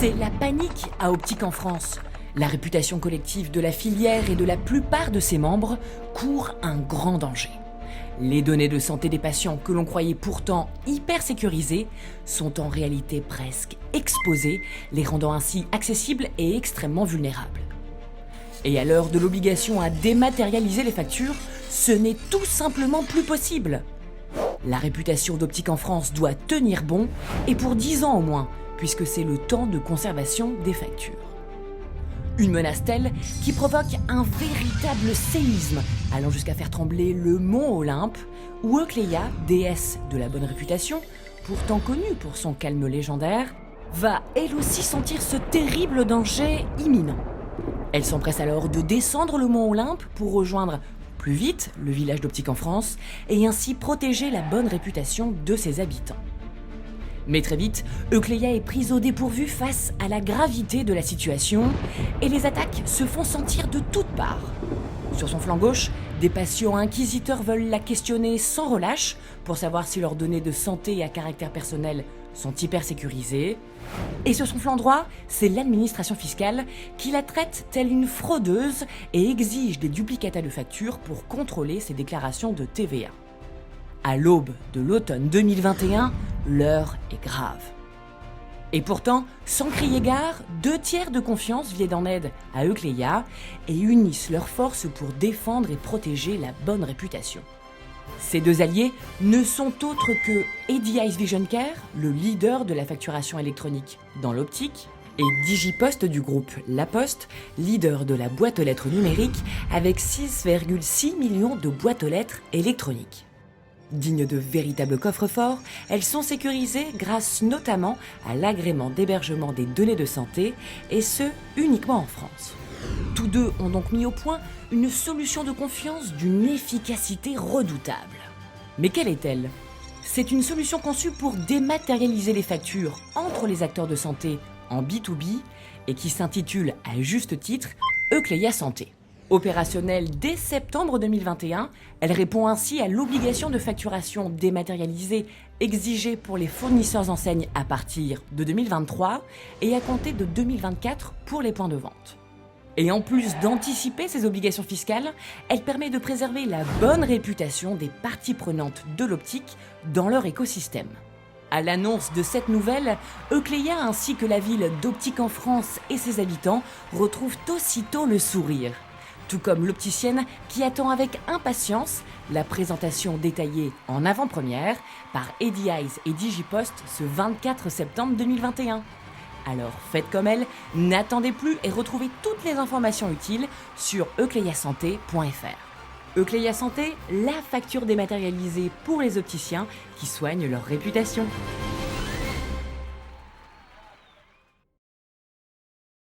C'est la panique à Optique en France. La réputation collective de la filière et de la plupart de ses membres court un grand danger. Les données de santé des patients que l'on croyait pourtant hyper sécurisées sont en réalité presque exposées, les rendant ainsi accessibles et extrêmement vulnérables. Et à l'heure de l'obligation à dématérialiser les factures, ce n'est tout simplement plus possible. La réputation d'Optique en France doit tenir bon, et pour 10 ans au moins, puisque c'est le temps de conservation des factures. Une menace telle qui provoque un véritable séisme, allant jusqu'à faire trembler le mont Olympe, où Eucléia, déesse de la bonne réputation, pourtant connue pour son calme légendaire, va elle aussi sentir ce terrible danger imminent. Elle s'empresse alors de descendre le mont Olympe pour rejoindre plus vite le village d'Optique en France et ainsi protéger la bonne réputation de ses habitants. Mais très vite, Eucléia est prise au dépourvu face à la gravité de la situation et les attaques se font sentir de toutes parts. Sur son flanc gauche, des patients inquisiteurs veulent la questionner sans relâche pour savoir si leurs données de santé à caractère personnel sont hyper sécurisées. Et sur son flanc droit, c'est l'administration fiscale qui la traite telle une fraudeuse et exige des duplicata de factures pour contrôler ses déclarations de TVA. À l'aube de l'automne 2021, l'heure est grave. Et pourtant, sans crier gare, 2/3 de confiance viennent en aide à Eucléia et unissent leurs forces pour défendre et protéger la bonne réputation. Ces deux alliés ne sont autres que EDIYES Vision Care, le leader de la facturation électronique dans l'optique, et Digipost du groupe La Poste, leader de la boîte aux lettres numérique avec 6,6 millions de boîtes aux lettres électroniques. Dignes de véritables coffres-forts, elles sont sécurisées grâce notamment à l'agrément d'hébergement des données de santé, et ce, uniquement en France. Tous deux ont donc mis au point une solution de confiance d'une efficacité redoutable. Mais quelle est-elle ? C'est une solution conçue pour dématérialiser les factures entre les acteurs de santé en B2B et qui s'intitule à juste titre Eucléia Santé. Opérationnelle dès septembre 2021, elle répond ainsi à l'obligation de facturation dématérialisée exigée pour les fournisseurs enseignes à partir de 2023 et à compter de 2024 pour les points de vente. Et en plus d'anticiper ces obligations fiscales, elle permet de préserver la bonne réputation des parties prenantes de l'optique dans leur écosystème. À l'annonce de cette nouvelle, Eucléia ainsi que la ville d'Optique en France et ses habitants retrouvent aussitôt le sourire. Tout comme l'opticienne qui attend avec impatience la présentation détaillée en avant-première par EDIYES et Digipost ce 24 septembre 2021. Alors faites comme elle, n'attendez plus et retrouvez toutes les informations utiles sur eucleiasanté.fr. Eucléia Santé, la facture dématérialisée pour les opticiens qui soignent leur réputation.